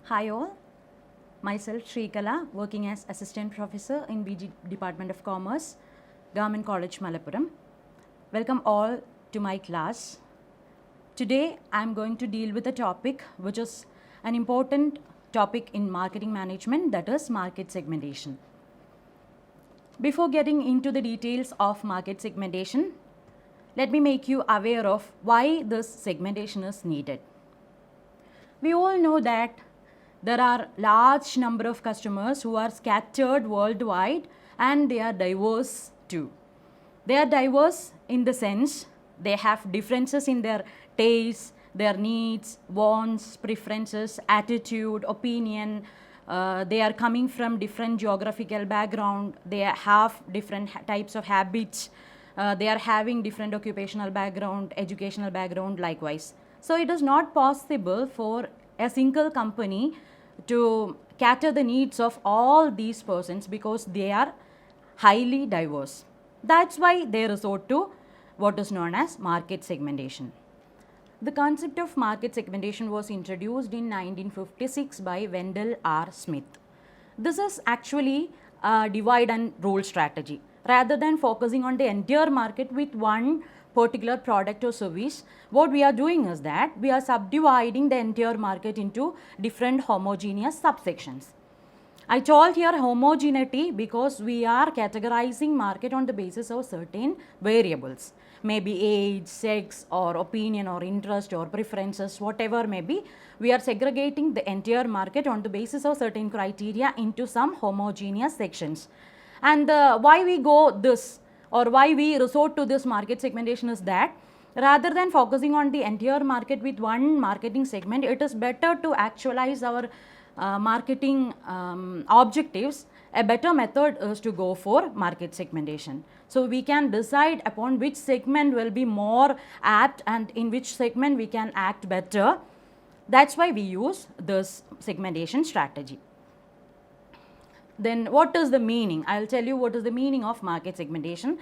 Hi all, myself Shrikala, working as Assistant Professor in BG Department of Commerce, Government College Malappuram. Welcome all to my class. Today I am going to deal with a topic which is an important topic in marketing management, that is market segmentation. Before getting into the details of market segmentation, let me make you aware of why this segmentation is needed. We all know that there are large number of customers who are scattered worldwide and they are diverse too. They are diverse in the sense they have differences in their tastes, their needs, wants, preferences, attitude, opinion. They are coming from different geographical background. They have different types of habits. They are having different occupational background, educational background likewise. So it is not possible for a single company to cater the needs of all these persons because they are highly diverse. That's why they resort to what is known as market segmentation. The concept of market segmentation was introduced in 1956 by Wendell R. Smith. This is actually a divide and rule strategy. Rather than focusing on the entire market with one particular product or service, what we are doing is that we are subdividing the entire market into different homogeneous subsections. I told here homogeneity because we are categorizing market on the basis of certain variables, maybe age, sex or opinion or interest or preferences, whatever may be. We are segregating the entire market on the basis of certain criteria into some homogeneous sections. And why we go this or why we resort to this market segmentation is that rather than focusing on the entire market with one marketing segment, it is better to actualize our marketing objectives. A better method is to go for market segmentation. So we can decide upon which segment will be more apt and in which segment we can act better. That's why we use this segmentation strategy. Then what is the meaning? I will tell you what is the meaning of market segmentation.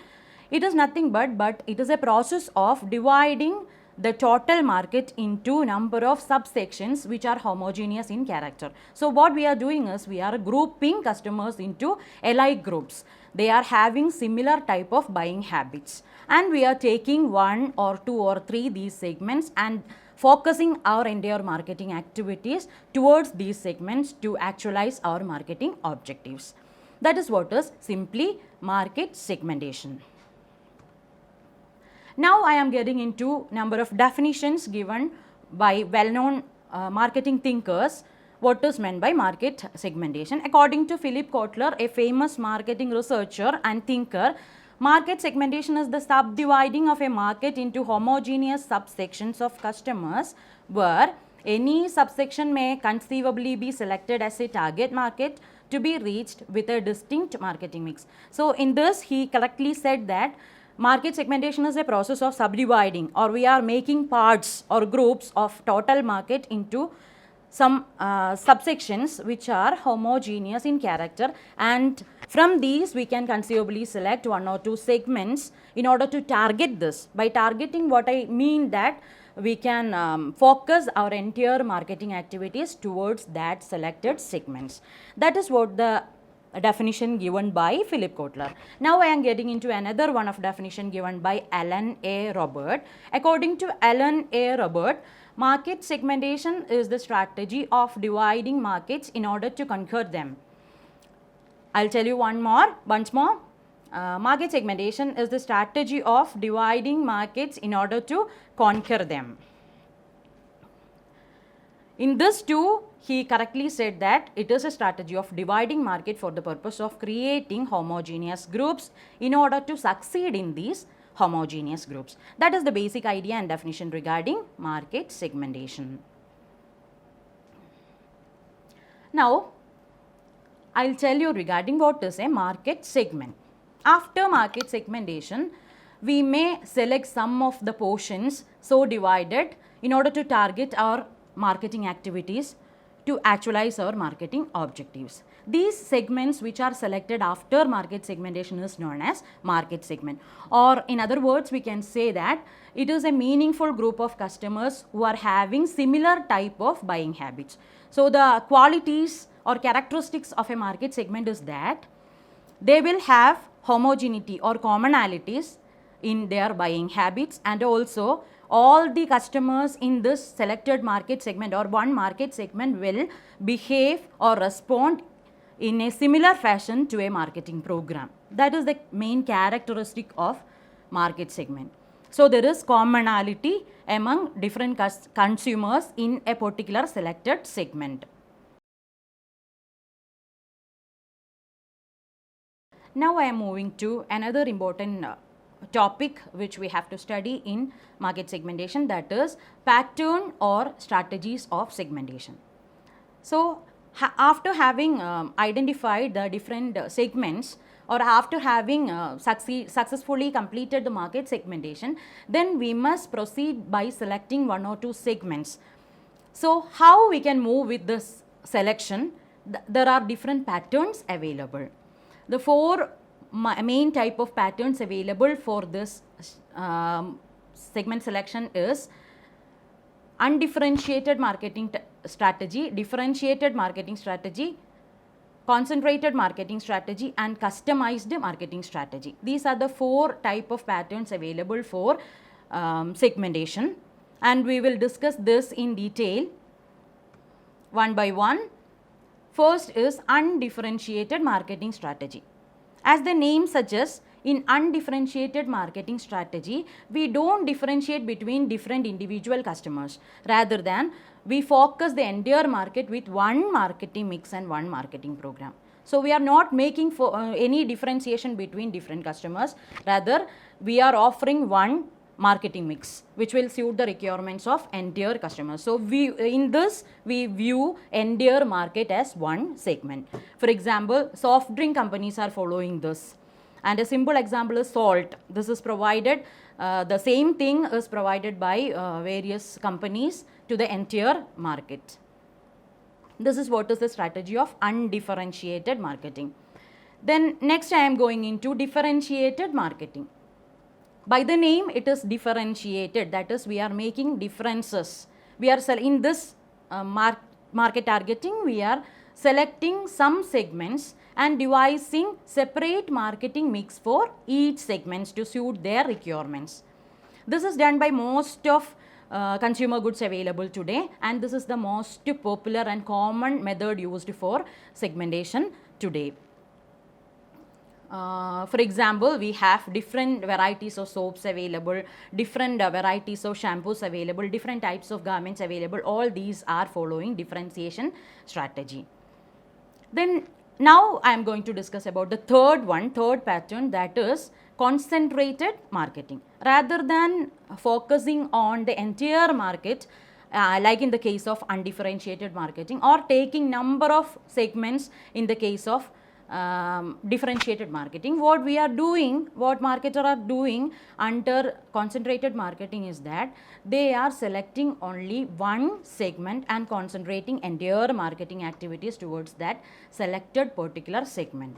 It is nothing but it is a process of dividing the total market into number of subsections which are homogeneous in character. So what we are doing is we are grouping customers into alike groups. They are having similar type of buying habits and we are taking one or two or three these segments and focusing our entire marketing activities towards these segments to actualize our marketing objectives. That is what is simply market segmentation. Now I am getting into number of definitions given by well-known marketing thinkers. What is meant by market segmentation? According to Philip Kotler, a famous marketing researcher and thinker, market segmentation is the subdividing of a market into homogeneous subsections of customers where any subsection may conceivably be selected as a target market to be reached with a distinct marketing mix. So in this he correctly said that market segmentation is a process of subdividing or we are making parts or groups of total market into some subsections which are homogeneous in character, and from these we can conceivably select one or two segments in order to target this. By targeting, what I mean that we can focus our entire marketing activities towards that selected segments. That is what the definition given by Philip Kotler. Now I am getting into another one of definition given by Alan A. Robert. According to Alan A. Robert, market segmentation is the strategy of dividing markets in order to conquer them. I'll tell you once more. Market segmentation is the strategy of dividing markets in order to conquer them. In this too, he correctly said that it is a strategy of dividing market for the purpose of creating homogeneous groups in order to succeed in these homogeneous groups. That is the basic idea and definition regarding market segmentation. Now, I will tell you regarding what is a market segment. After market segmentation, we may select some of the portions so divided in order to target our marketing activities to actualize our marketing objectives. These segments which are selected after market segmentation is known as market segment, or in other words we can say that it is a meaningful group of customers who are having similar type of buying habits. So the qualities or characteristics of a market segment is that they will have homogeneity or commonalities in their buying habits, and also all the customers in this selected market segment or one market segment will behave or respond in a similar fashion to a marketing program. That is the main characteristic of market segment. So there is commonality among different consumers in a particular selected segment. Now I am moving to another important topic which we have to study in market segmentation, that is pattern or strategies of segmentation. So after having identified the different segments, or after having successfully completed the market segmentation, then we must proceed by selecting one or two segments. So how we can move with this selection? There are different patterns available. The four main type of patterns available for this segment selection is undifferentiated marketing strategy, differentiated marketing strategy, concentrated marketing strategy, and customized marketing strategy. These are the four type of patterns available for segmentation, and we will discuss this in detail one by one. First is undifferentiated marketing strategy. As the name suggests, in undifferentiated marketing strategy, we don't differentiate between different individual customers. Rather than, we focus the entire market with one marketing mix and one marketing program. So we are not making any differentiation between different customers. Rather, we are offering one marketing mix which will suit the requirements of entire customers. So in this we view entire market as one segment. For example, soft drink companies are following this, and a simple example is salt. This is provided, the same thing is provided by various companies to the entire market. This is what is the strategy of undifferentiated marketing. Then next I am going into differentiated marketing. By the name it is differentiated, that is we are making differences. We are in this market targeting, we are selecting some segments and devising separate marketing mix for each segments to suit their requirements. This is done by most of consumer goods available today, and this is the most popular and common method used for segmentation today. For example, we have different varieties of soaps available, different varieties of shampoos available, different types of garments available. All these are following differentiation strategy. Then now I am going to discuss about the third pattern, that is concentrated marketing. Rather than focusing on the entire market, like in the case of undifferentiated marketing, or taking number of segments in the case of differentiated marketing, what marketers are doing under concentrated marketing is that they are selecting only one segment and concentrating entire marketing activities towards that selected particular segment.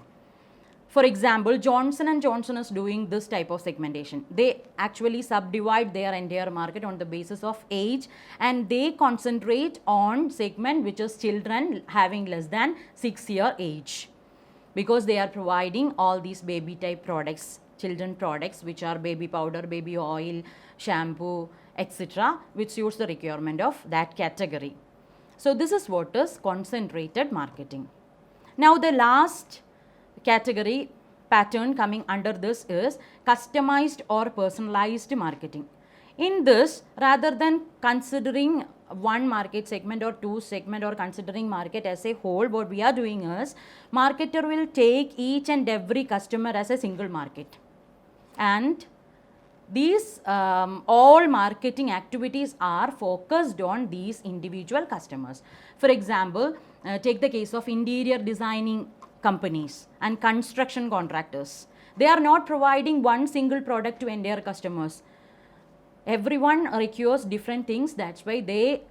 For example, Johnson & Johnson is doing this type of segmentation. They actually subdivide their entire market on the basis of age, and they concentrate on segment which is children having less than 6 year age, because they are providing all these baby type products, children products, which are baby powder, baby oil, shampoo, etc., which suits the requirement of that category. So this is what is concentrated marketing. Now the last category pattern coming under this is customized or personalized marketing. In this, rather than considering one market segment or two segment or considering market as a whole, what we are doing is marketer will take each and every customer as a single market, and these all marketing activities are focused on these individual customers. For example, take the case of interior designing companies and construction contractors. They are not providing one single product to entire customers. Everyone requires different things, that's why they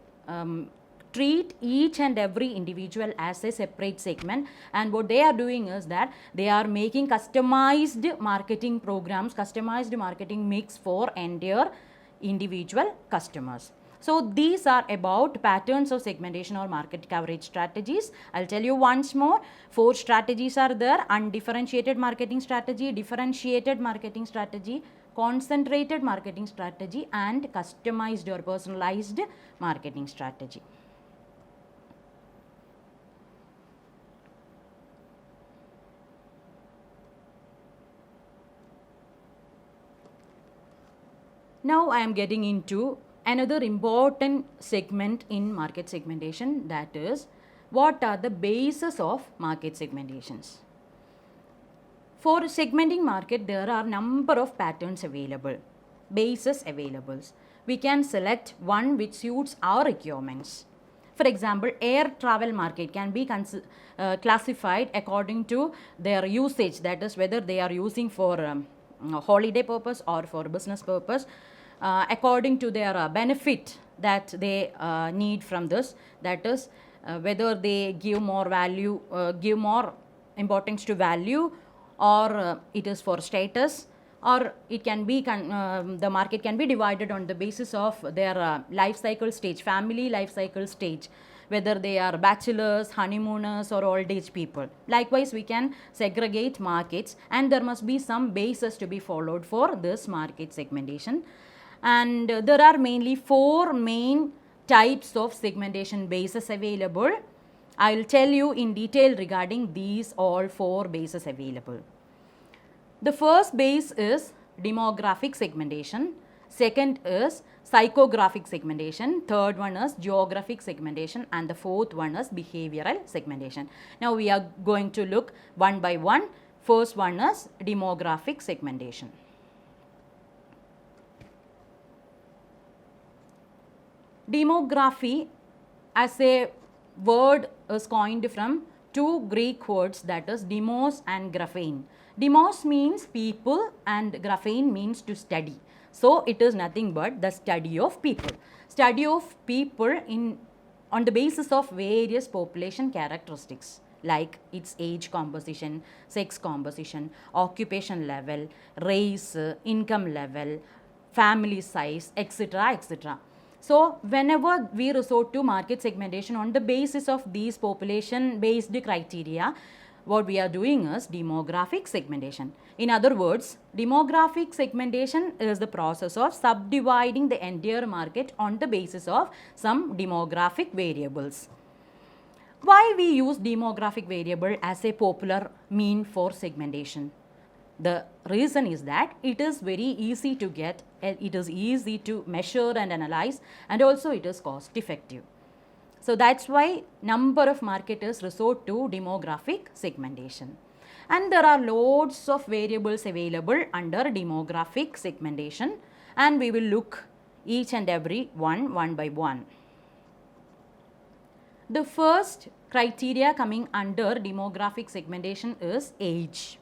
treat each and every individual as a separate segment, and what they are doing is that they are making customized marketing programs, customized marketing mix for entire individual customers. So these are about patterns of segmentation or market coverage strategies. I'll tell you once more. 4 strategies are there: undifferentiated marketing strategy, differentiated marketing strategy, concentrated marketing strategy, and customized or personalized marketing strategy. Now I am getting into another important segment in market segmentation, that is, what are the bases of market segmentations. For segmenting market, there are number of patterns available, bases available. We can select one which suits our requirements. For example, air travel market can be classified according to their usage, that is, whether they are using for holiday purpose or for business purpose, according to their benefit that they need from this, that is, whether they give more value, give more importance to value, or it is for status, or it can be the market can be divided on the basis of their life cycle stage, family life cycle stage, whether they are bachelors, honeymooners, or old age people. Likewise, we can segregate markets, and there must be some bases to be followed for this market segmentation. And there are mainly 4 main types of segmentation bases available. I will tell you in detail regarding these all 4 bases available. The first base is demographic segmentation, second is psychographic segmentation, third one is geographic segmentation, and the fourth one is behavioral segmentation. Now we are going to look one by one. First one is demographic segmentation. Demography as a word is coined from 2 Greek words, that is demos and graphein. Demos means people and graphein means to study. So it is nothing but the study of people. Study of people on the basis of various population characteristics like its age composition, sex composition, occupation level, race, income level, family size, etc., etc. So whenever we resort to market segmentation on the basis of these population based criteria, what we are doing is demographic segmentation. In other words, demographic segmentation is the process of subdividing the entire market on the basis of some demographic variables. Why we use demographic variable as a popular mean for segmentation? The reason is that it is very easy to get, it is easy to measure and analyze, and also it is cost effective. So that's why number of marketers resort to demographic segmentation. And there are loads of variables available under demographic segmentation, and we will look each and every one by one. The first criteria coming under demographic segmentation is age.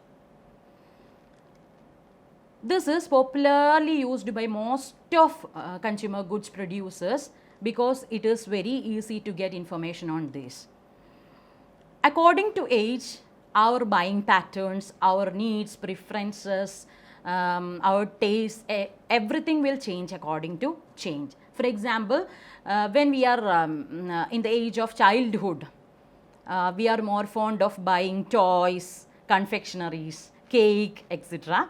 This is popularly used by most of consumer goods producers because it is very easy to get information on this. According to age, our buying patterns, our needs, preferences, our taste, everything will change according to change. For example, when we are in the age of childhood, we are more fond of buying toys, confectionaries, cake, etc.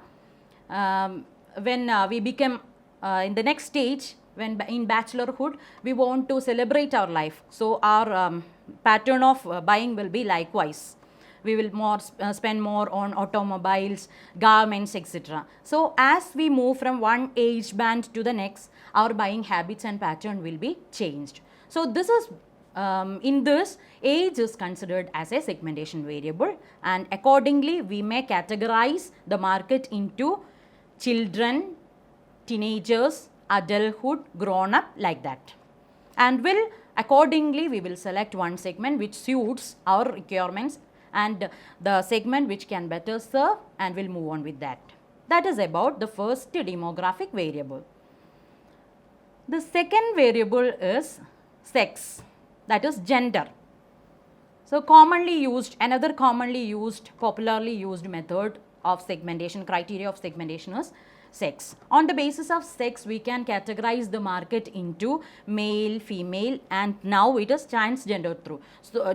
When we become in the next stage, when in bachelorhood, we want to celebrate our life. So our pattern of buying will be likewise. We will spend more on automobiles, garments, etc. So as we move from one age band to the next, our buying habits and pattern will be changed. So this is in this, age is considered as a segmentation variable, and accordingly we may categorize the market into children, teenagers, adulthood, grown up, like that. And accordingly we will select one segment which suits our requirements and the segment which can better serve, and we'll move on with that. That is about the first demographic variable. The second variable is sex. that is gender. So commonly used, another commonly used, popularly used method of segmentation, criteria of segmentation is sex. On the basis of sex, we can categorize the market into male, female, and now it is transgender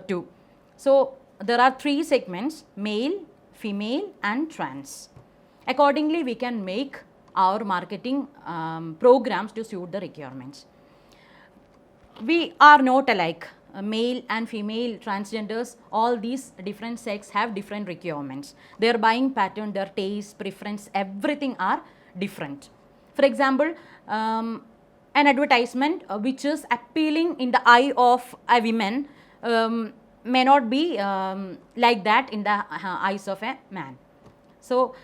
too. So there are three segments: male, female, and trans. Accordingly, we can make our marketing programs to suit the requirements. We are not alike. Male and female, transgenders, all these different sex have different requirements. Their buying pattern, their taste, preference, everything are different. For example, an advertisement which is appealing in the eye of a woman may not be like that in the eyes of a man. So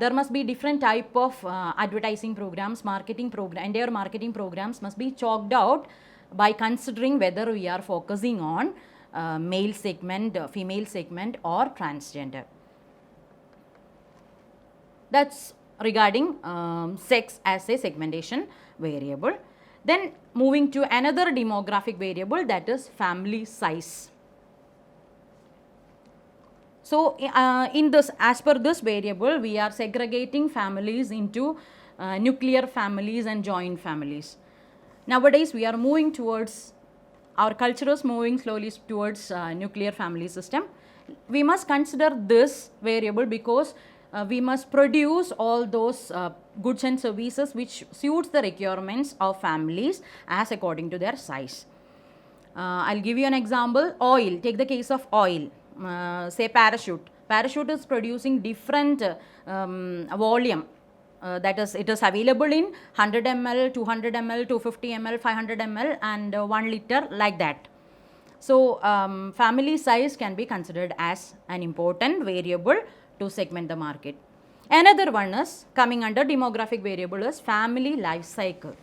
there must be different type of advertising programs, marketing program, entire marketing programs must be chalked out by considering whether we are focusing on male segment, female segment, or transgender. That's regarding sex as a segmentation variable. Then moving to another demographic variable, that is family size. So in this, as per this variable, we are segregating families into nuclear families and joint families. Nowadays, we are moving towards, our culture is moving slowly towards nuclear family system. We must consider this variable because we must produce all those goods and services which suits the requirements of families as according to their size. I'll give you an example. Oil, take the case of oil, say parachute. Parachute is producing different volume. That is, it is available in 100 ml, 200 ml, 250 ml, 500 ml and 1 liter, like that. So family size can be considered as an important variable to segment the market. Another one is coming under demographic variable is family life cycle.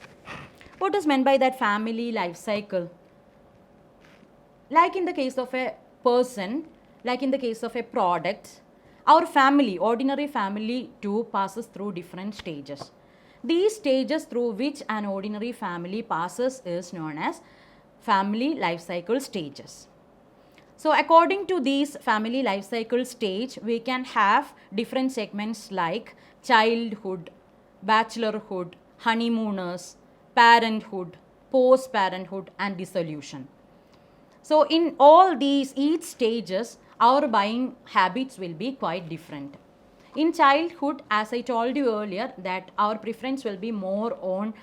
What is meant by that family life cycle? Like in the case of a person, like in the case of a product, our family, ordinary family too, passes through different stages. These stages through which an ordinary family passes is known as family life cycle stages. So according to these family life cycle stage, we can have different segments like childhood, bachelorhood, honeymooners, parenthood, post-parenthood, and dissolution. So in all these, each stages, our buying habits will be quite different. In childhood, as I told you earlier, that our preference will be more on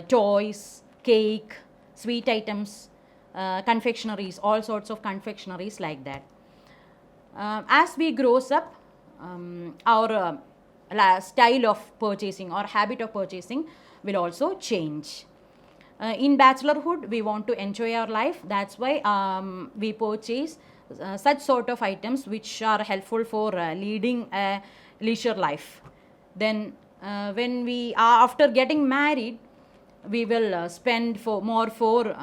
toys, cake, sweet items, confectionaries, all sorts of confectionaries like that. As we grows up, our style of purchasing or habit of purchasing will also change. In bachelorhood, we want to enjoy our life. That's why we purchase such sort of items which are helpful for leading a leisure life. Then when we are after getting married, we will spend more for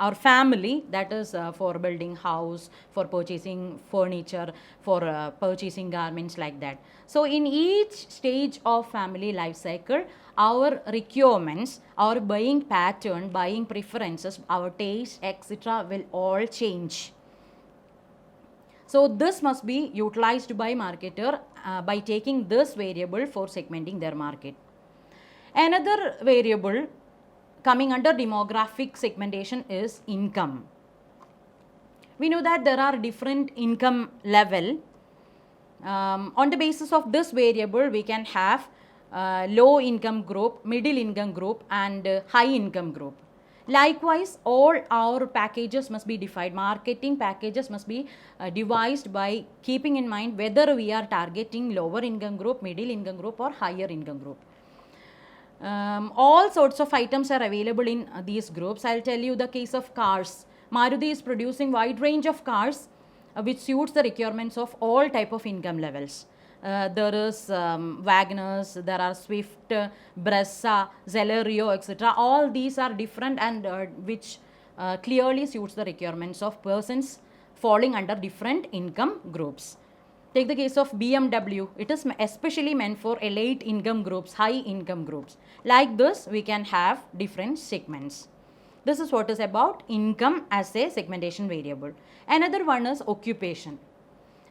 our family, that is for building house, for purchasing furniture, for purchasing garments, like that. So in each stage of family life cycle, our requirements, our buying pattern, buying preferences, our taste, etc. will all change. So this must be utilized by marketer by taking this variable for segmenting their market. Another variable coming under demographic segmentation is income. We know that there are different income level. On the basis of this variable, we can have low income group, middle income group, and high income group. Likewise, all our packages must be defined. Marketing packages must be devised by keeping in mind whether we are targeting lower income group, middle income group, or higher income group. All sorts of items are available in these groups. I'll tell you the case of cars. Maruti is producing wide range of cars which suits the requirements of all type of income levels. There is Wagoners, there are Swift, Brezza, Celerio, etc. All these are different and which clearly suits the requirements of persons falling under different income groups. Take the case of BMW. It is especially meant for elite income groups, high income groups. Like this, we can have different segments. This is what is about income as a segmentation variable. Another one is occupation.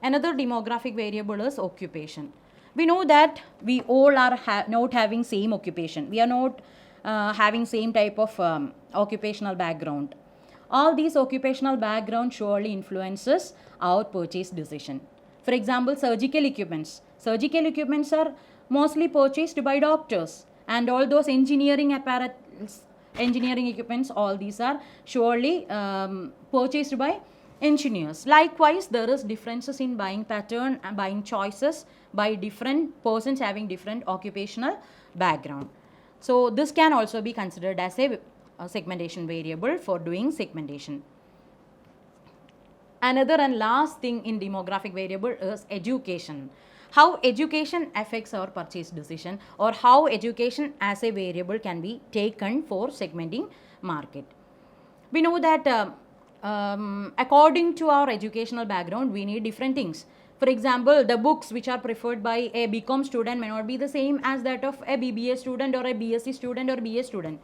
Another demographic variable is occupation. We know that we all are not having same occupation. We are not having same type of occupational background. All these occupational background surely influences our purchase decision. For example, surgical equipments. Surgical equipments are mostly purchased by doctors, and all those engineering apparatus, engineering equipments, all these are surely purchased by engineers. Likewise, there is differences in buying pattern and buying choices by different persons having different occupational background. So this can also be considered as a segmentation variable for doing segmentation. Another and last thing in demographic variable is education. How education affects our purchase decision, or how education as a variable can be taken for segmenting market. We know that according to our educational background, we need different things. For example, the books which are preferred by a BCom student may not be the same as that of a BBA student or a BSc student or BA student.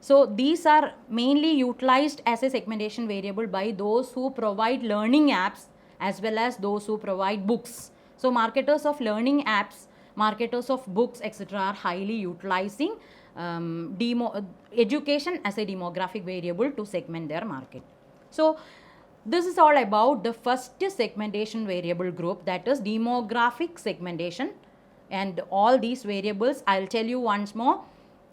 So these are mainly utilized as a segmentation variable by those who provide learning apps as well as those who provide books. So marketers of learning apps, marketers of books, etc. are highly utilizing education as a demographic variable to segment their market. So this is all about the first segmentation variable group, that is demographic segmentation. And all these variables, I'll tell you once more: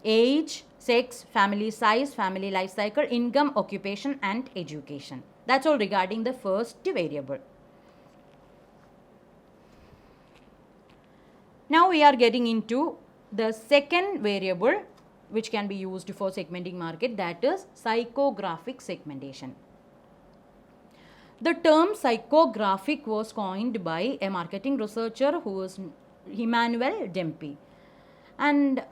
age, sex, family size, family life cycle, income, occupation and education. That's all regarding the first variable. Now we are getting into the second variable which can be used for segmenting market, that is psychographic segmentation. The term psychographic was coined by a marketing researcher who is Emmanuel Dempey. And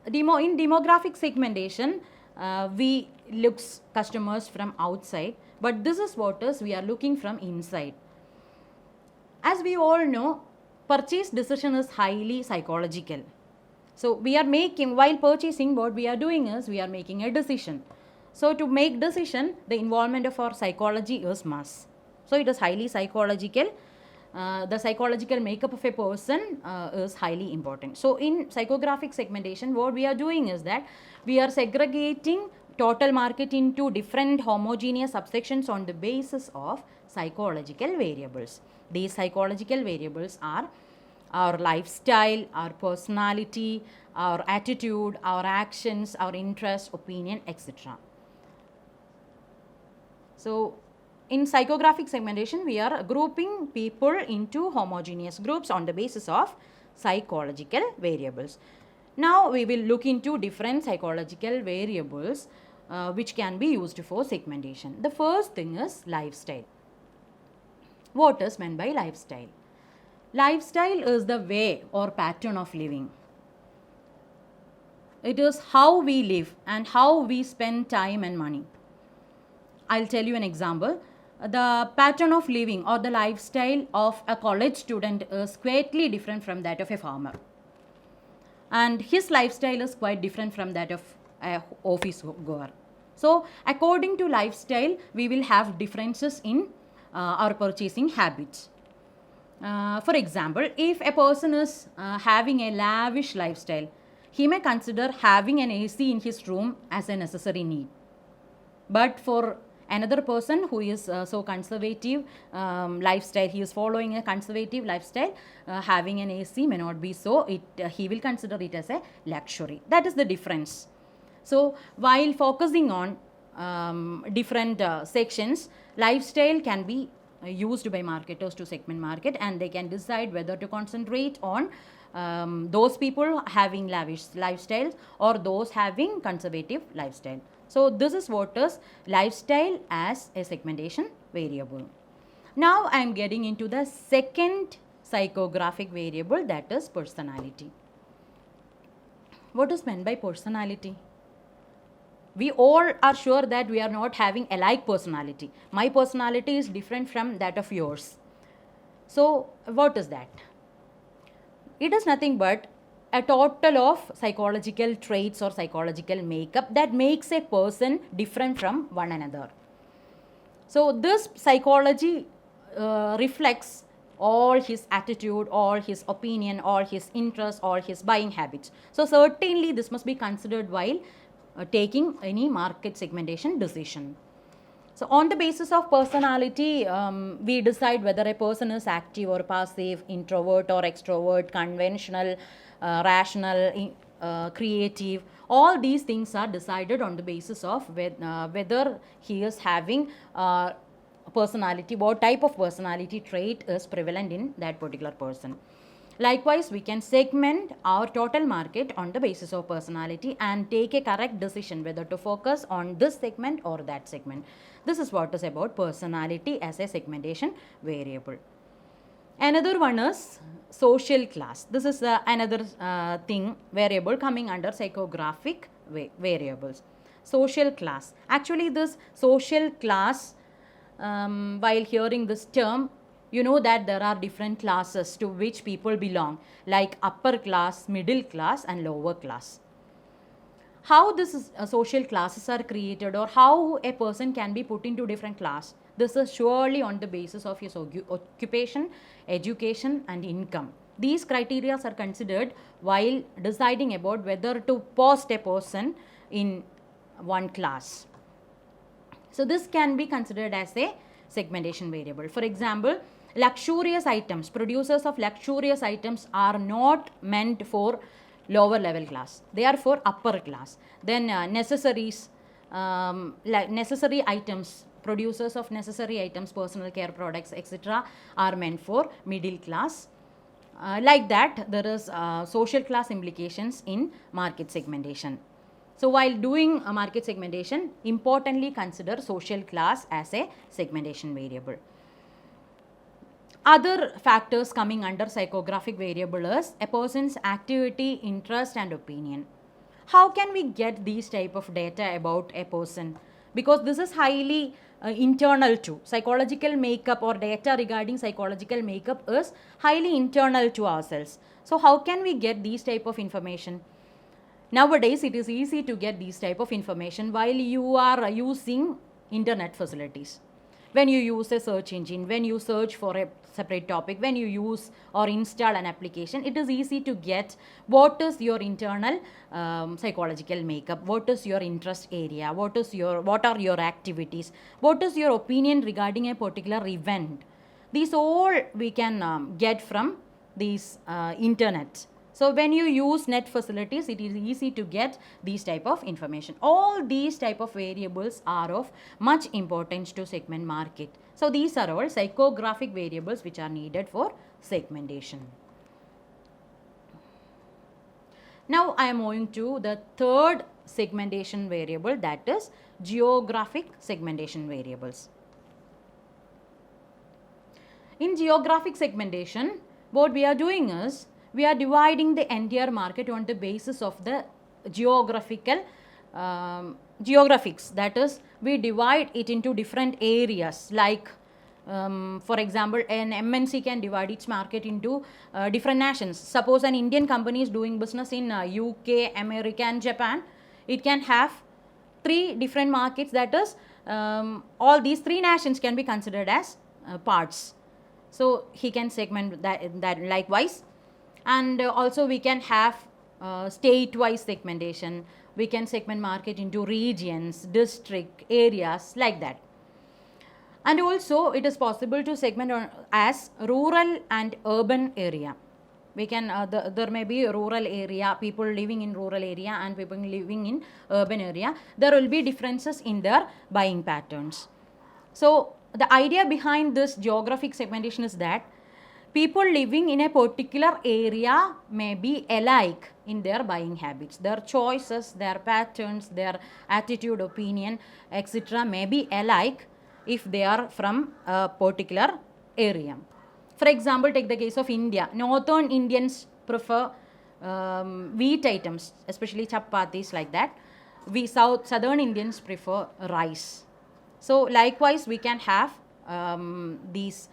in demographic segmentation, we look customers from outside, but this is what is we are looking from inside. As we all know, purchase decision is highly psychological. So we are making, while purchasing, what we are doing is we are making a decision. So to make decision, the involvement of our psychology is must. So it is highly psychological. The psychological makeup of a person is highly important. So in psychographic segmentation, what we are doing is that we are segregating total market into different homogeneous subsections on the basis of psychological variables. These psychological variables are our lifestyle, our personality, our attitude, our actions, our interest, opinion, etc. So in psychographic segmentation, we are grouping people into homogeneous groups on the basis of psychological variables. Now we will look into different psychological variables which can be used for segmentation. The first thing is lifestyle. What is meant by lifestyle? Lifestyle is the way or pattern of living. It is how we live and how we spend time and money. I'll tell you an example. The pattern of living or the lifestyle of a college student is greatly different from that of a farmer. And his lifestyle is quite different from that of an office goer. So according to lifestyle, we will have differences in our purchasing habits. For example, if a person is having a lavish lifestyle, he may consider having an AC in his room as a necessary need. But for another person who is so conservative lifestyle, he is following a conservative lifestyle, having an AC may not be so, he will consider it as a luxury. That is the difference. So while focusing on different sections, lifestyle can be used by marketers to segment market, and they can decide whether to concentrate on those people having lavish lifestyles or those having conservative lifestyle. So this is what is lifestyle as a segmentation variable. Now I am getting into the second psychographic variable, that is personality. What is meant by personality? We all are sure that we are not having alike personality. My personality is different from that of yours. So what is that? It is nothing but a total of psychological traits or psychological makeup that makes a person different from one another. So this psychology reflects all his attitude, all his opinion, all his interests, all his buying habits. So certainly this must be considered while taking any market segmentation decision. So on the basis of personality, we decide whether a person is active or passive, introvert or extrovert, conventional, rational, creative. All these things are decided on the basis of whether he is having personality, what type of personality trait is prevalent in that particular person. Likewise, we can segment our total market on the basis of personality and take a correct decision whether to focus on this segment or that segment. This is what is about personality as a segmentation variable. Another one is social class. This is another variable coming under psychographic variables. Social class. Actually, this social class, while hearing this term, you know that there are different classes to which people belong, like upper class, middle class and lower class. How this social classes are created or how a person can be put into different class, this is surely on the basis of his occupation, education and income. These criteria are considered while deciding about whether to post a person in one class. So this can be considered as a segmentation variable. For example, luxurious items, producers of luxurious items are not meant for lower level class. They are for upper class. Then necessaries, like necessary items, producers of necessary items, personal care products, etc. are meant for middle class. Like that, there is social class implications in market segmentation. So while doing a market segmentation, importantly consider social class as a segmentation variable. Other factors coming under psychographic variable is a person's activity, interest and opinion. How can we get these type of data about a person? Because this is highly internal to psychological makeup, or data regarding psychological makeup is highly internal to ourselves. So how can we get these type of information? Nowadays, it is easy to get these type of information while you are using internet facilities. When you use a search engine, when you search for a separate topic, when you use or install an application, it is easy to get what is your internal psychological makeup, what is your interest area, what are your activities, what is your opinion regarding a particular event. These all we can get from these internet. So when you use net facilities, it is easy to get these type of information. All these type of variables are of much importance to segment market. So these are all psychographic variables which are needed for segmentation. Now I am moving to the third segmentation variable, that is geographic segmentation variables. In geographic segmentation, what we are doing is we are dividing the entire market on the basis of the geographics. That is, we divide it into different areas, like for example, an MNC can divide its market into different nations. Suppose an Indian company is doing business in UK, America and Japan. It can have 3 different markets, that is, all these 3 nations can be considered as parts. So he can segment that likewise. And also we can have state-wise segmentation. We can segment market into regions, district, areas, like that. And also it is possible to segment as rural and urban area. We can there may be a rural area, people living in rural area and people living in urban area. There will be differences in their buying patterns. So the idea behind this geographic segmentation is that people living in a particular area may be alike in their buying habits. Their choices, their patterns, their attitude, opinion, etc. may be alike if they are from a particular area. For example, take the case of India. Northern Indians prefer wheat items, especially chapatis, like that. Southern Indians prefer rice. So likewise, we can have these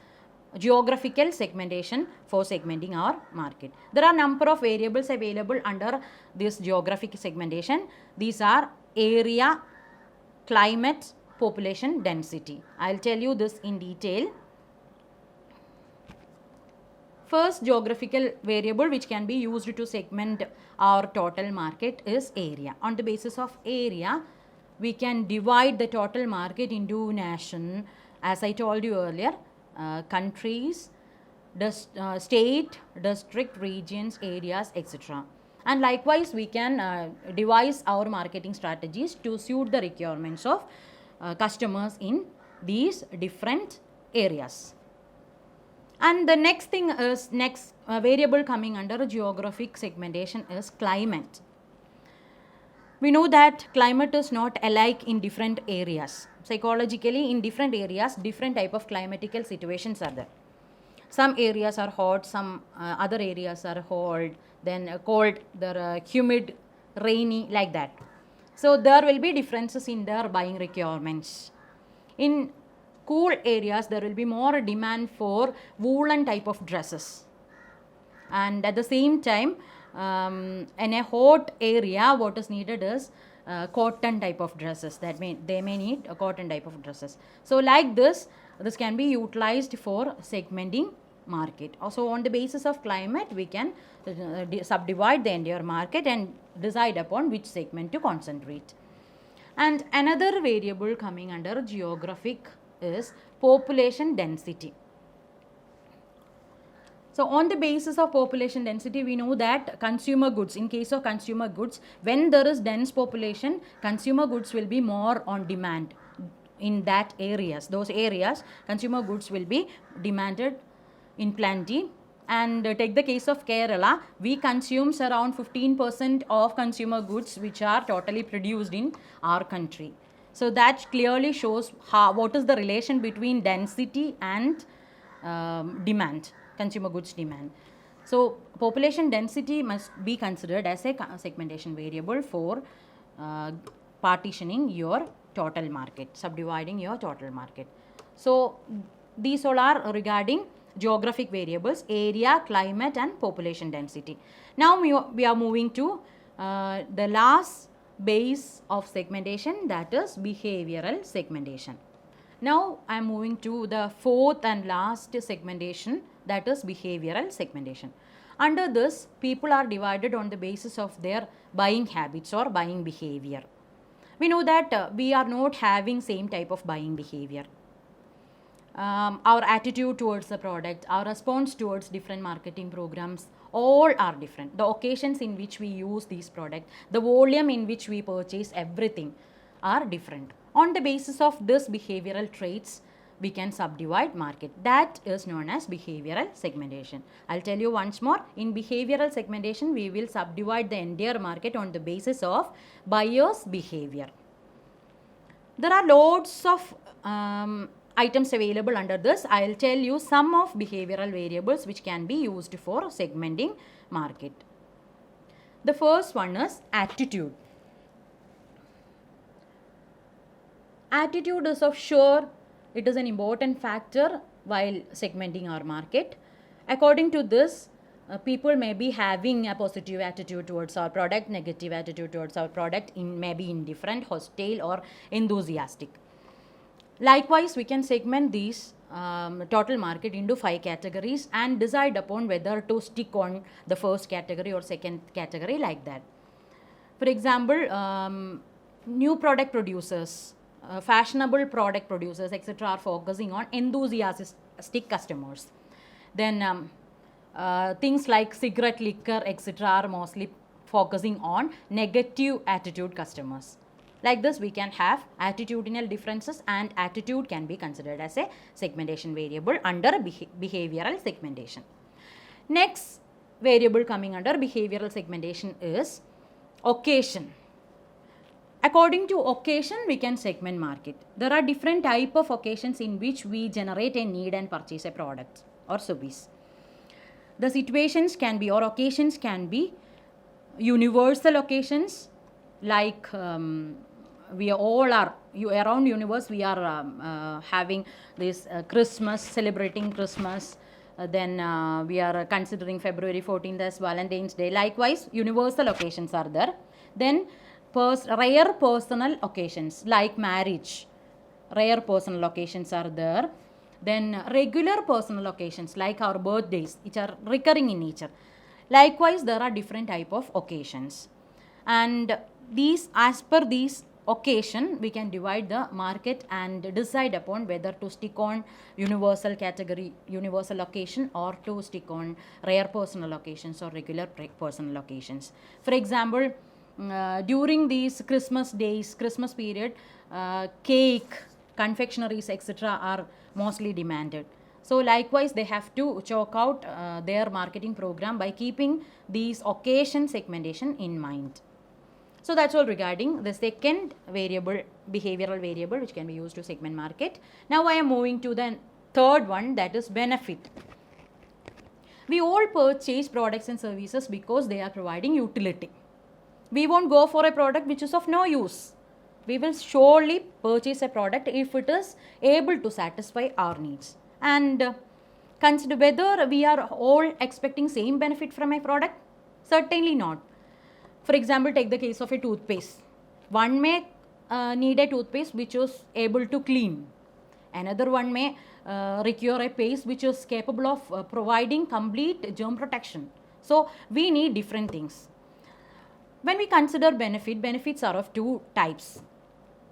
geographical segmentation for segmenting our market. There are number of variables available under this geographic segmentation. These are area, climate, population density. I'll tell you this in detail. First geographical variable which can be used to segment our total market is area. On the basis of area, we can divide the total market into nation, as I told you earlier, countries, state, district, regions, areas, etc. And likewise, we can devise our marketing strategies to suit the requirements of customers in these different areas. And the next thing is, variable coming under geographic segmentation is climate. We know that climate is not alike in different areas. Psychologically, in different areas, different type of climatical situations are there. Some areas are hot, some other areas are cold, then cold, there are humid, rainy, like that. So there will be differences in their buying requirements. In cool areas, there will be more demand for woolen type of dresses, and at the same time, in a hot area, what is needed is cotton type of dresses. They may need a cotton type of dresses. So like this can be utilized for segmenting market. Also, on the basis of climate, we can subdivide the entire market and decide upon which segment to concentrate. And another variable coming under geographic is population density. So on the basis of population density, we know that consumer goods, in case of consumer goods, when there is dense population, consumer goods will be more on demand in that areas. Those areas, consumer goods will be demanded in plenty. And take the case of Kerala, we consume around 15% of consumer goods which are totally produced in our country. So that clearly shows what is the relation between density and demand, consumer goods demand. So population density must be considered as a segmentation variable for partitioning your total market, subdividing your total market. So these all are regarding geographic variables: area, climate, and population density. Now we are moving to the last base of segmentation, that is behavioral segmentation. Now I am moving to the fourth and last segmentation, that is behavioral segmentation. Under this, people are divided on the basis of their buying habits or buying behavior. We know that we are not having same type of buying behavior. Our attitude towards the product, our response towards different marketing programs, all are different. The occasions in which we use these products, the volume in which we purchase, everything are different. On the basis of this behavioral traits, we can subdivide market. That is known as behavioral segmentation. I'll tell you once more. In behavioral segmentation, we will subdivide the entire market on the basis of buyer's behavior. There are loads of items available under this. I'll tell you some of behavioral variables which can be used for segmenting market. The first one is attitude. Attitude is of sure, it is an important factor while segmenting our market. According to this, people may be having a positive attitude towards our product, negative attitude towards our product, maybe indifferent, hostile, or enthusiastic. Likewise, we can segment these total market into 5 categories and decide upon whether to stick on the first category or second category, like that. For example, new product producers, fashionable product producers, etc. are focusing on enthusiastic customers. Then things like cigarette, liquor, etc. are mostly focusing on negative attitude customers. Like this, we can have attitudinal differences, and attitude can be considered as a segmentation variable under behavioral segmentation. Next variable coming under behavioral segmentation is occasion. According to occasion, we can segment market. There are different type of occasions in which we generate a need and purchase a product or service. The situations can be, or occasions can be, universal occasions like we all are, around universe we are having this Christmas, celebrating Christmas. Then we are considering February 14th as Valentine's Day. Likewise, universal occasions are there. Then rare personal occasions like marriage, rare personal occasions are there. Then regular personal occasions like our birthdays, which are recurring in nature. Likewise, there are different type of occasions, and these, as per these occasion, we can divide the market and decide upon whether to stick on universal category, universal occasion, or to stick on rare personal occasions or regular personal occasions. For example, during these Christmas days, Christmas period, cake, confectionaries, etc. are mostly demanded. So likewise, they have to chalk out their marketing program by keeping these occasion segmentation in mind. So that's all regarding the second variable, behavioral variable, which can be used to segment market. Now I am moving to the third one, that is benefit. We all purchase products and services because they are providing utility. We won't go for a product which is of no use. We will surely purchase a product if it is able to satisfy our needs. And consider whether we are all expecting same benefit from a product. Certainly not. For example, take the case of a toothpaste. One may need a toothpaste which is able to clean. Another one may require a paste which is capable of providing complete germ protection. So we need different things. When we consider benefits are of two types.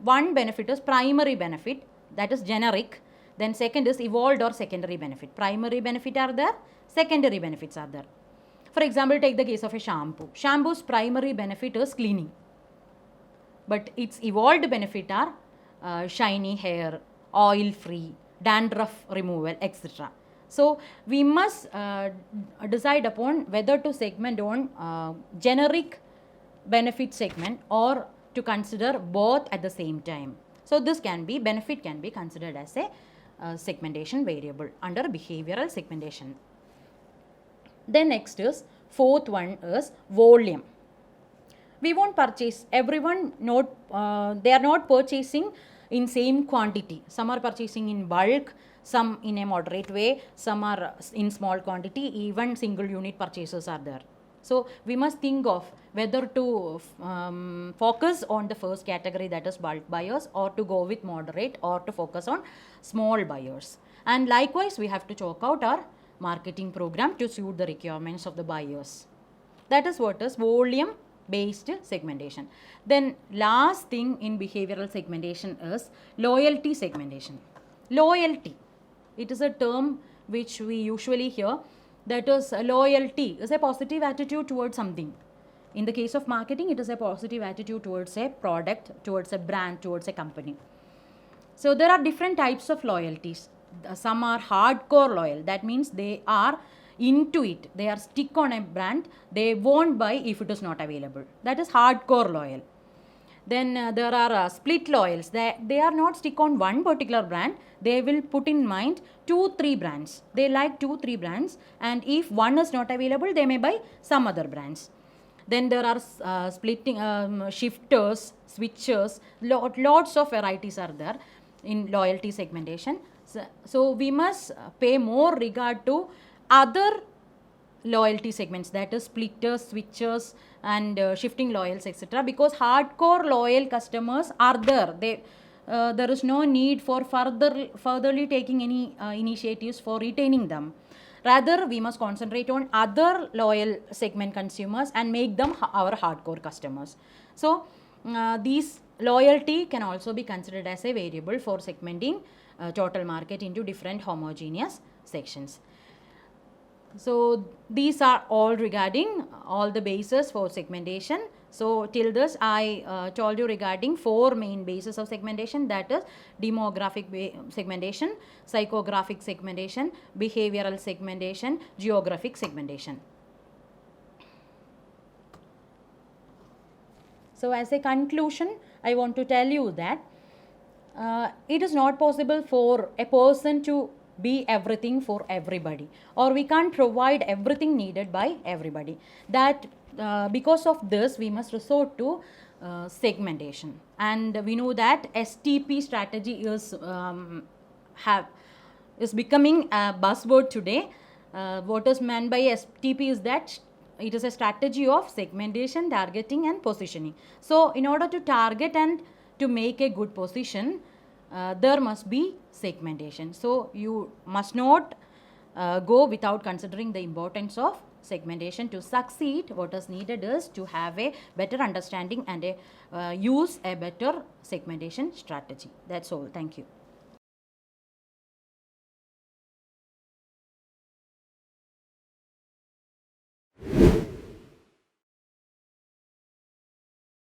One benefit is primary benefit, that is generic. Then second is evolved or secondary benefit. Primary benefit are there, secondary benefits are there. For example, take the case of a shampoo. Shampoo's primary benefit is cleaning, but its evolved benefit are shiny hair, oil free, dandruff removal, etc. So we must decide upon whether to segment on generic benefit segment or to consider both at the same time. So this can be, benefit can be considered as a segmentation variable under behavioral segmentation. Then next is, fourth one is volume. We won't purchase, everyone they are not purchasing in same quantity. Some are purchasing in bulk, some in a moderate way, some are in small quantity, even single unit purchases are there. So we must think of whether to focus on the first category, that is bulk buyers, or to go with moderate, or to focus on small buyers. And likewise, we have to chalk out our marketing program to suit the requirements of the buyers. That is what is volume based segmentation. Then last thing in behavioral segmentation is loyalty segmentation. Loyalty, it is a term which we usually hear. That is, loyalty is a positive attitude towards something. In the case of marketing, it is a positive attitude towards a product, towards a brand, towards a company. So there are different types of loyalties. Some are hardcore loyal. That means they are into it. They are stick on a brand. They won't buy if it is not available. That is hardcore loyal. Then there are split loyals. They are not stick on one particular brand. They will put in mind 2-3 brands. They like 2-3 brands, and if one is not available, they may buy some other brands. Then there are splitting shifters, switchers. Lots of varieties are there in loyalty segmentation. So we must pay more regard to other loyalty segments, that is splitters, switchers, and shifting loyals, etc. Because hardcore loyal customers are there. There is no need for furtherly taking any initiatives for retaining them. Rather, we must concentrate on other loyal segment consumers and make them our hardcore customers. So these loyalty can also be considered as a variable for segmenting total market into different homogeneous sections. So these are all regarding all the bases for segmentation. So till this I told you regarding 4 main bases of segmentation, that is demographic segmentation, psychographic segmentation, behavioral segmentation, geographic segmentation. So as a conclusion, I want to tell you that it is not possible for a person to be everything for everybody, or we can't provide everything needed by everybody. That because of this, we must resort to segmentation, and we know that STP strategy is becoming a buzzword today. What is meant by STP is that it is a strategy of segmentation, targeting, and positioning. So in order to target and to make a good position, there must be segmentation. So you must not go without considering the importance of segmentation. To succeed, what is needed is to have a better understanding and use a better segmentation strategy. That's all. Thank you.